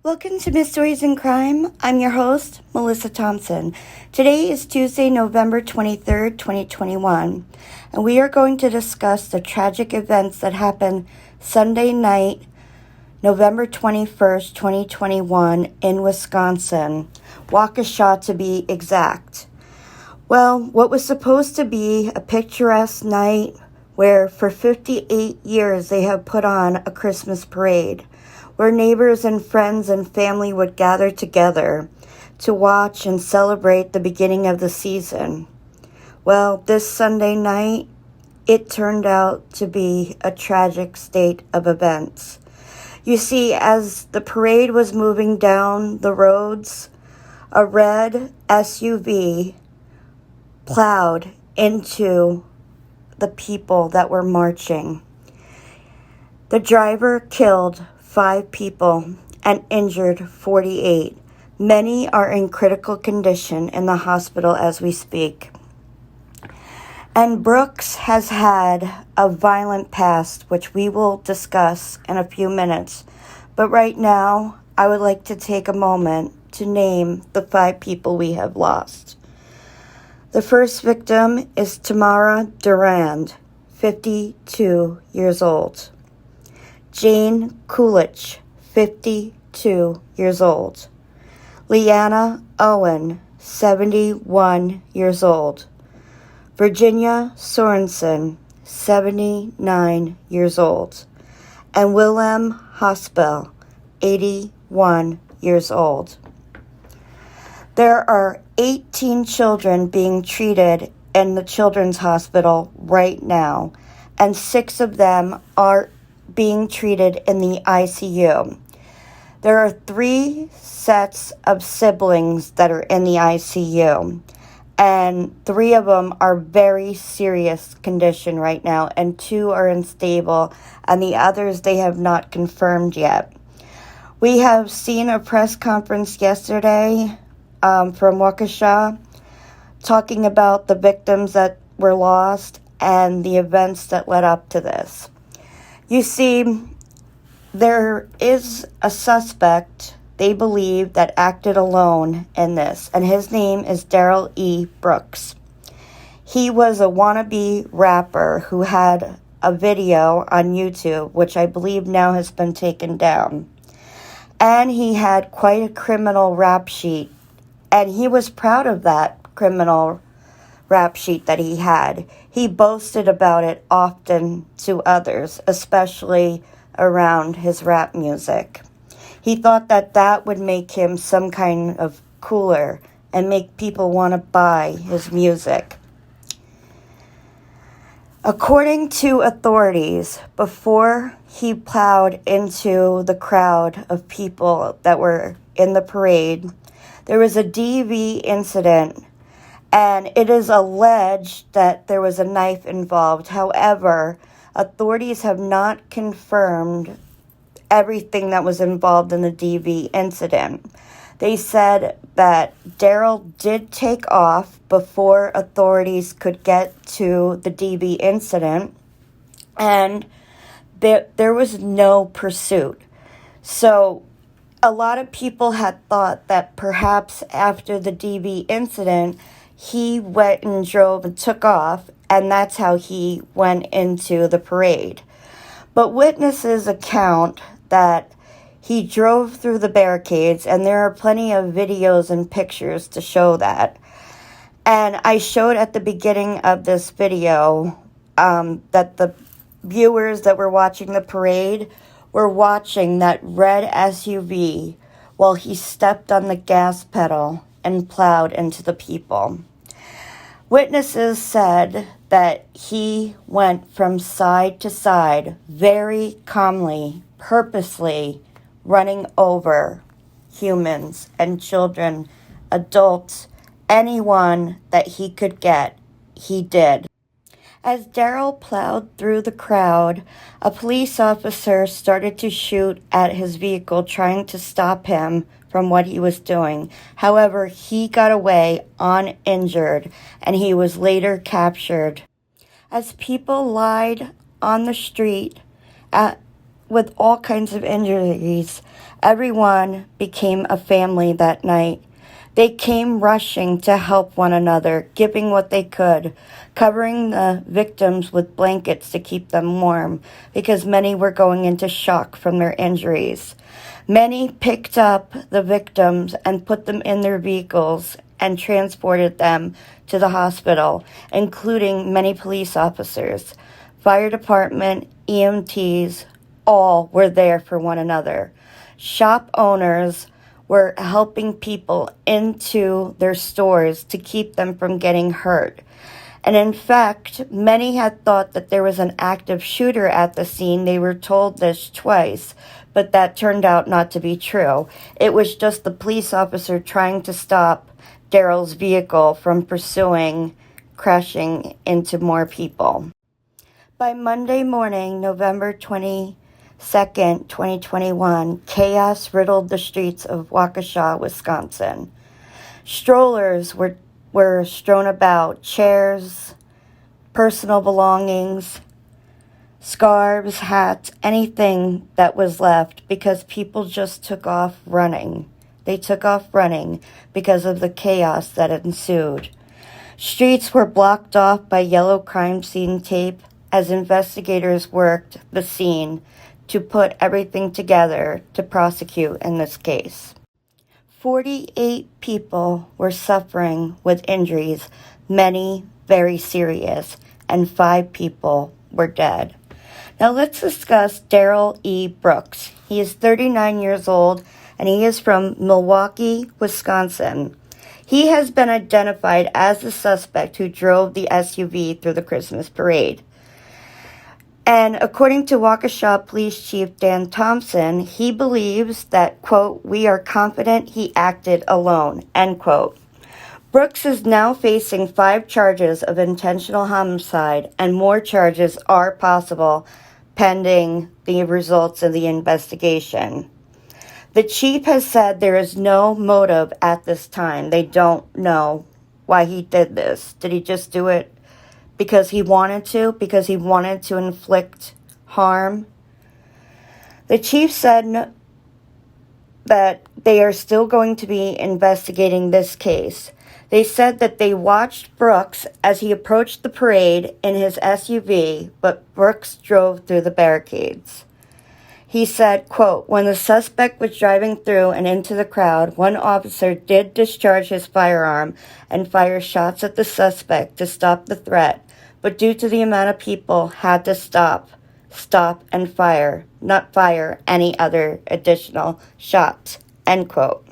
Welcome to Mysteries in Crime. I'm your host, Melissa Thompson. Today is Tuesday, November 23rd, 2021, and we are going to discuss the tragic events that happened Sunday night, November 21st, 2021, in Wisconsin, Waukesha to be exact. Well, what was supposed to be a picturesque night where for 58 years they have put on a Christmas parade, where neighbors and friends and family would gather together to watch and celebrate the beginning of the season. Well, this Sunday night, it turned out to be a tragic state of events. You see, as the parade was moving down the roads, a red SUV plowed into the people that were marching. The driver killed 5 people and injured 48. Many are in critical condition in the hospital as we speak. And Brooks has had a violent past, which we will discuss in a few minutes. But right now, I would like to take a moment to name the 5 people we have lost. The first victim is Tamara Durand, 52 years old. Jane Coolidge, 52 years old. Leanna Owen, 71 years old. Virginia Sorensen, 79 years old. And Willem Hospel, 81 years old. There are 18 children being treated in the Children's Hospital right now, and 6 of them are being treated in the ICU. There are 3 sets of siblings that are in the ICU, and 3 of them are very serious condition right now, and 2 are unstable, and the others they have not confirmed yet. We have seen a press conference yesterday from Waukesha talking about the victims that were lost and the events that led up to this. You see, there is a suspect, they believe, that acted alone in this, and his name is Darrel Brooks. He was a wannabe rapper who had a video on YouTube, which I believe now has been taken down. And he had quite a criminal rap sheet, and he was proud of that criminal rap sheet that he had. He boasted about it often to others, especially around his rap music. He thought that that would make him some kind of cooler and make people want to buy his music. According to authorities, before he plowed into the crowd of people that were in the parade, there was a DV incident, and it is alleged that there was a knife involved. However, authorities have not confirmed everything that was involved in the DV incident. They said that Darrel did take off before authorities could get to the DV incident, and there was no pursuit. So a lot of people had thought that perhaps after the DV incident, he went and drove and took off, and that's how he went into the parade. But witnesses account that he drove through the barricades, and there are plenty of videos and pictures to show that. And I showed at the beginning of this video that the viewers that were watching the parade were watching that red SUV while he stepped on the gas pedal and plowed into the people. Witnesses said that he went from side to side very calmly, purposely running over humans and children, adults, anyone that he could get, he did. As Darrel plowed through the crowd, a police officer started to shoot at his vehicle, trying to stop him from what he was doing. However, he got away uninjured, and he was later captured. As people lied on the street with all kinds of injuries. Everyone became a family that night. They came rushing to help one another, giving what they could, covering the victims with blankets to keep them warm, because many were going into shock from their injuries. Many picked up the victims and put them in their vehicles and transported them to the hospital, including many police officers, fire department, EMTs, all were there for one another. Shop owners were helping people into their stores to keep them from getting hurt. And in fact, many had thought that there was an active shooter at the scene. They were told this twice, but that turned out not to be true. It was just the police officer trying to stop Darrel's vehicle from crashing into more people. By Monday morning, November 22nd, 2021, chaos riddled the streets of Waukesha, Wisconsin. Strollers were strewn about, chairs, personal belongings, scarves, hats, anything that was left, because people just took off running. They took off running because of the chaos that ensued. Streets were blocked off by yellow crime scene tape as investigators worked the scene to put everything together to prosecute in this case. 48 people were suffering with injuries, many very serious, and 5 people were dead. Now let's discuss Darrel E. Brooks. He is 39 years old, and he is from Milwaukee, Wisconsin. He has been identified as the suspect who drove the SUV through the Christmas parade. And according to Waukesha Police Chief Dan Thompson, he believes that, quote, "we are confident he acted alone," end quote. Brooks is now facing 5 charges of intentional homicide, and more charges are possible pending the results of the investigation. The chief has said there is no motive at this time. They don't know why he did this. Did he just do it because he wanted to? Because he wanted to inflict harm? The chief said that they are still going to be investigating this case. They said that they watched Brooks as he approached the parade in his SUV, but Brooks drove through the barricades. He said, quote, "when the suspect was driving through and into the crowd, one officer did discharge his firearm and fire shots at the suspect to stop the threat, but due to the amount of people, had to stop and fire, not fire any other additional shots," end quote.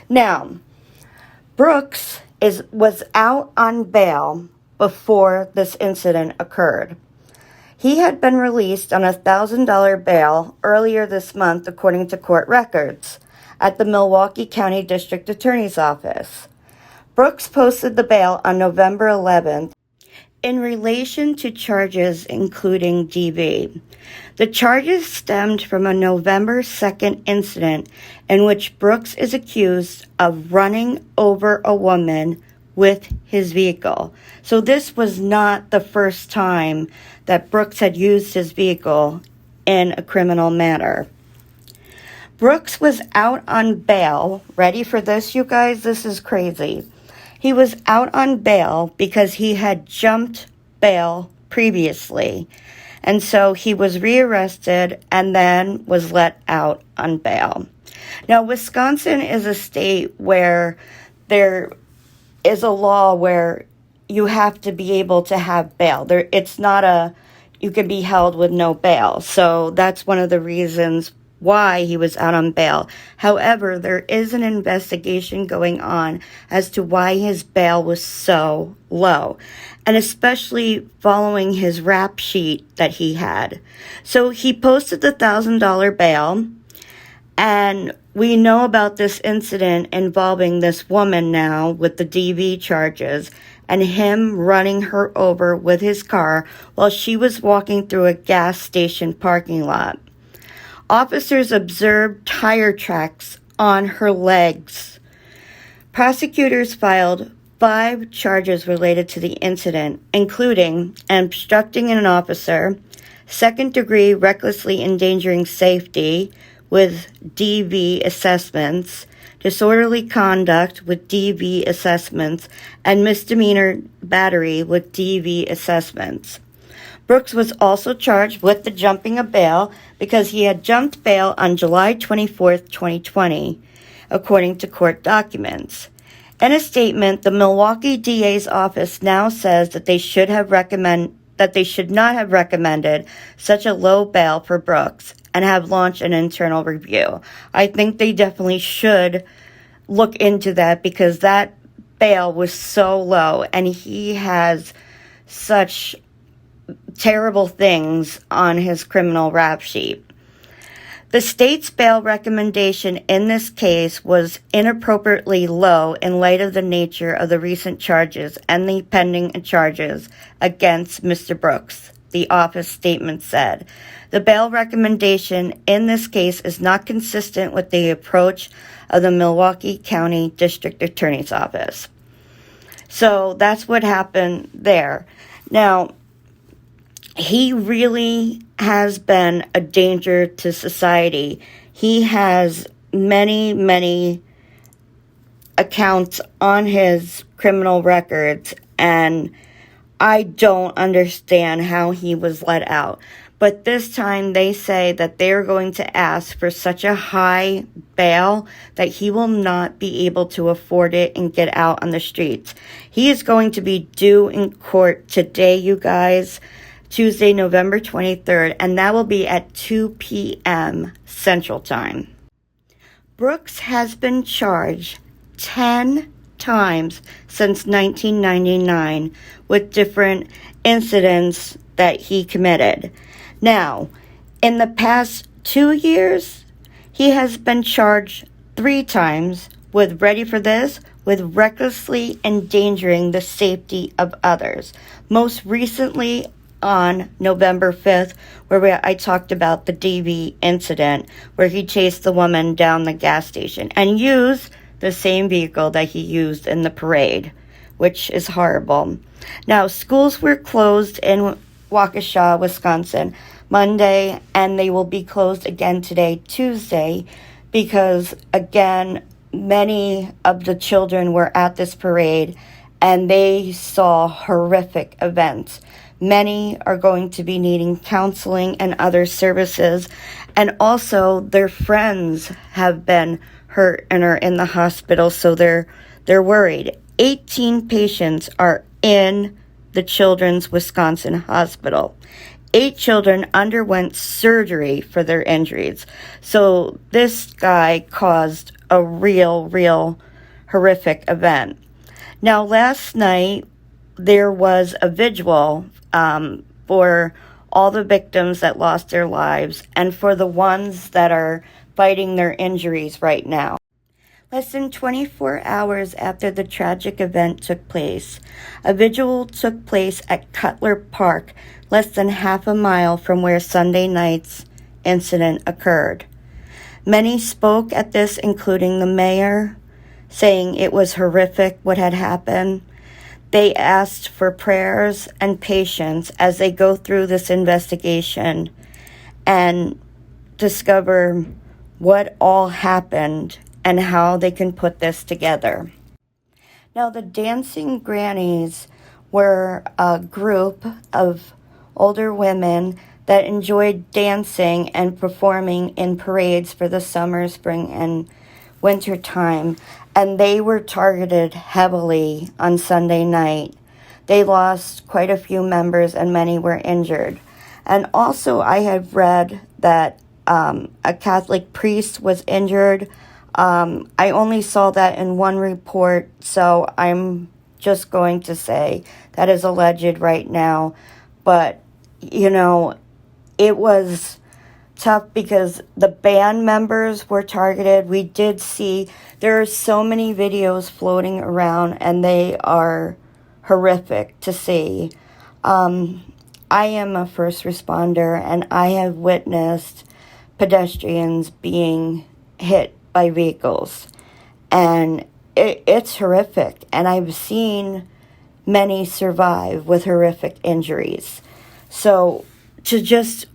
Now, Brooks was out on bail before this incident occurred. He had been released on a $1,000 bail earlier this month, according to court records, at the Milwaukee County District Attorney's Office. Brooks posted the bail on November 11th in relation to charges including DV. The charges stemmed from a November 2nd incident in which Brooks is accused of running over a woman with his vehicle. So this was not the first time that Brooks had used his vehicle in a criminal manner. Brooks was out on bail. Ready for this, you guys? This is crazy. He was out on bail because he had jumped bail previously. And so he was rearrested and then was let out on bail. Now, Wisconsin is a state where there is a law where you have to be able to have bail. It's not you can be held with no bail. So that's one of the reasons why he was out on bail. However, there is an investigation going on as to why his bail was so low, and especially following his rap sheet that he had. So he posted the $1,000 bail, and we know about this incident involving this woman now with the DV charges and him running her over with his car while she was walking through a gas station parking lot. Officers observed tire tracks on her legs. Prosecutors filed 5 charges related to the incident, including obstructing an officer, second-degree recklessly endangering safety with DV assessments, disorderly conduct with DV assessments, and misdemeanor battery with DV assessments. Brooks was also charged with the jumping of bail because he had jumped bail on July 24, 2020, according to court documents. In a statement, the Milwaukee DA's office now says that they should not have recommended such a low bail for Brooks and have launched an internal review. I think they definitely should look into that because that bail was so low and he has such terrible things on his criminal rap sheet. The state's bail recommendation in this case was inappropriately low in light of the nature of the recent charges and the pending charges against Mr. Brooks, the office statement said. The bail recommendation in this case is not consistent with the approach of the Milwaukee County District Attorney's Office. So that's what happened there. Now, he really has been a danger to society. He has many, many accounts on his criminal records, and I don't understand how he was let out. But this time they say that they're going to ask for such a high bail that he will not be able to afford it and get out on the streets. He is going to be due in court today, you guys, Tuesday, November 23rd, and that will be at 2 p.m. Central Time. Brooks has been charged 10 times since 1999 with different incidents that he committed. Now, in the past 2 years, he has been charged 3 times with, ready for this, with recklessly endangering the safety of others. Most recently, on November 5th, where I talked about the DV incident where he chased the woman down the gas station and used the same vehicle that he used in the parade, which is horrible. Now, schools were closed in Waukesha, Wisconsin, Monday, and they will be closed again today, Tuesday, because, again, many of the children were at this parade and they saw horrific events. Many are going to be needing counseling and other services, and also their friends have been hurt and are in the hospital, so they're worried. 18 patients are in the Children's Wisconsin Hospital. 8 children underwent surgery for their injuries. So this guy caused a real horrific event. Now, last night, there was a vigil for all the victims that lost their lives and for the ones that are fighting their injuries right now. Less than 24 hours after the tragic event took place, a vigil took place at Cutler Park, less than half a mile from where Sunday night's incident occurred. Many spoke at this, including the mayor, saying it was horrific what had happened. They asked for prayers and patience as they go through this investigation and discover what all happened and how they can put this together. Now, the Dancing Grannies were a group of older women that enjoyed dancing and performing in parades for the summer, spring, and winter time, and they were targeted heavily on Sunday night. They lost quite a few members and many were injured. And also I had read that a Catholic priest was injured. I only saw that in one report, so I'm just going to say that is alleged right now. But, you know, it was tough because the band members were targeted. We did see, there are so many videos floating around and they are horrific to see. I am a first responder and I have witnessed pedestrians being hit by vehicles, and it's horrific, and I've seen many survive with horrific injuries. So to just,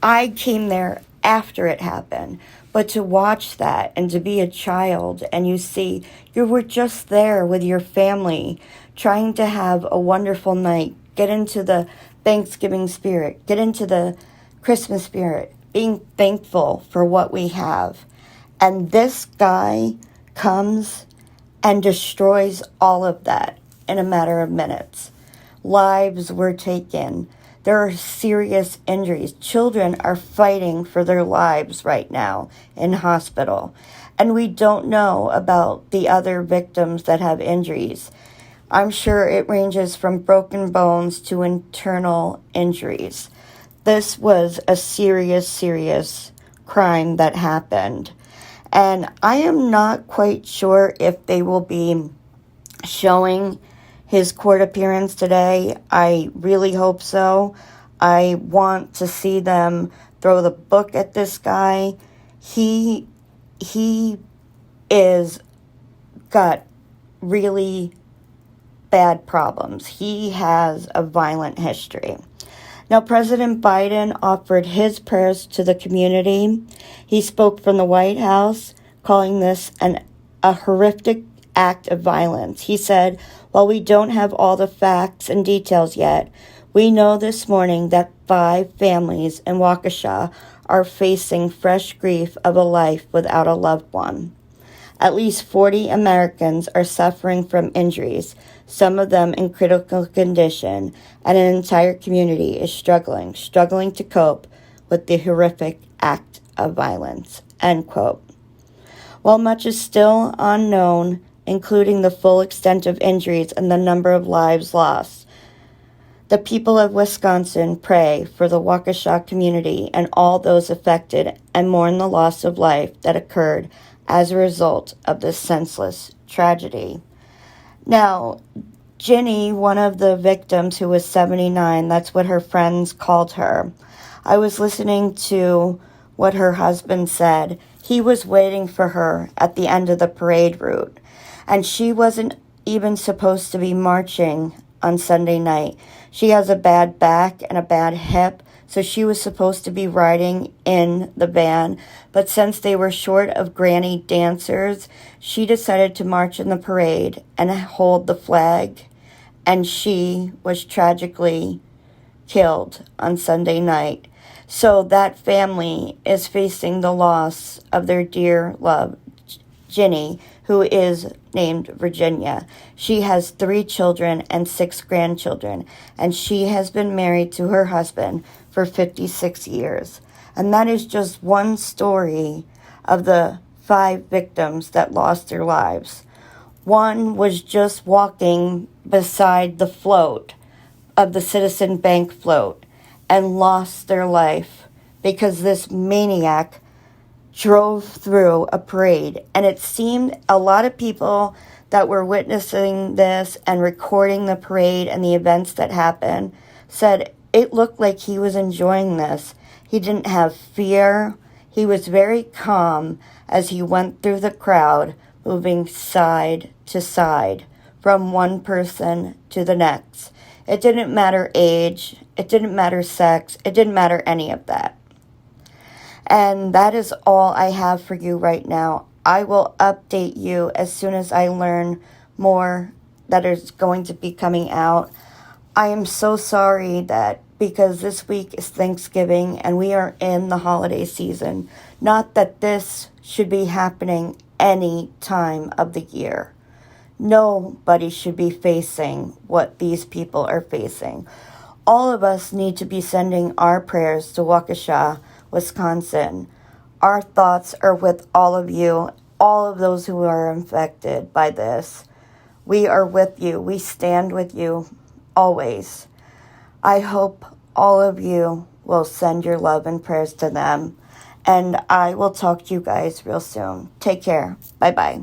I came there after it happened, but to watch that and to be a child and you see, you were just there with your family trying to have a wonderful night, get into the Thanksgiving spirit, get into the Christmas spirit, being thankful for what we have. And this guy comes and destroys all of that in a matter of minutes. Lives were taken. There are serious injuries. Children are fighting for their lives right now in hospital. And we don't know about the other victims that have injuries. I'm sure it ranges from broken bones to internal injuries. This was a serious, serious crime that happened. And I am not quite sure if they will be showing his court appearance today. I really hope so. I want to see them throw the book at this guy. He is got really bad problems. He has a violent history. Now, President Biden offered his prayers to the community. He spoke from the White House, calling this a horrific act of violence. He said, "While we don't have all the facts and details yet, we know this morning that 5 families in Waukesha are facing fresh grief of a life without a loved one. At least 40 Americans are suffering from injuries, some of them in critical condition, and an entire community is struggling to cope with the horrific act of violence." End quote. While much is still unknown, including the full extent of injuries and the number of lives lost, the people of Wisconsin pray for the Waukesha community and all those affected and mourn the loss of life that occurred as a result of this senseless tragedy. Now, Ginny, one of the victims who was 79, that's what her friends called her. I was listening to what her husband said. He was waiting for her at the end of the parade route, and she wasn't even supposed to be marching on Sunday night. She has a bad back and a bad hip, so she was supposed to be riding in the van, but since they were short of granny dancers, she decided to march in the parade and hold the flag, and she was tragically killed on Sunday night. So that family is facing the loss of their dear love, Ginny, who is named Virginia. She has 3 children and 6 grandchildren, and she has been married to her husband for 56 years. And that is just one story of the 5 victims that lost their lives. One was just walking beside the float of the Citizen Bank float and lost their life because this maniac drove through a parade. And it seemed a lot of people that were witnessing this and recording the parade and the events that happened said it looked like he was enjoying this. He didn't have fear. He was very calm as he went through the crowd, moving side to side from one person to the next. It didn't matter age. It didn't matter sex. It didn't matter any of that. And that is all I have for you right now. I will update you as soon as I learn more that is going to be coming out. I am so sorry that because this week is Thanksgiving and we are in the holiday season. Not that this should be happening any time of the year. Nobody should be facing what these people are facing. All of us need to be sending our prayers to Waukesha, Wisconsin. Our thoughts are with all of you, all of those who are infected by this. We are with you. We stand with you always. I hope all of you will send your love and prayers to them. And I will talk to you guys real soon. Take care. Bye-bye.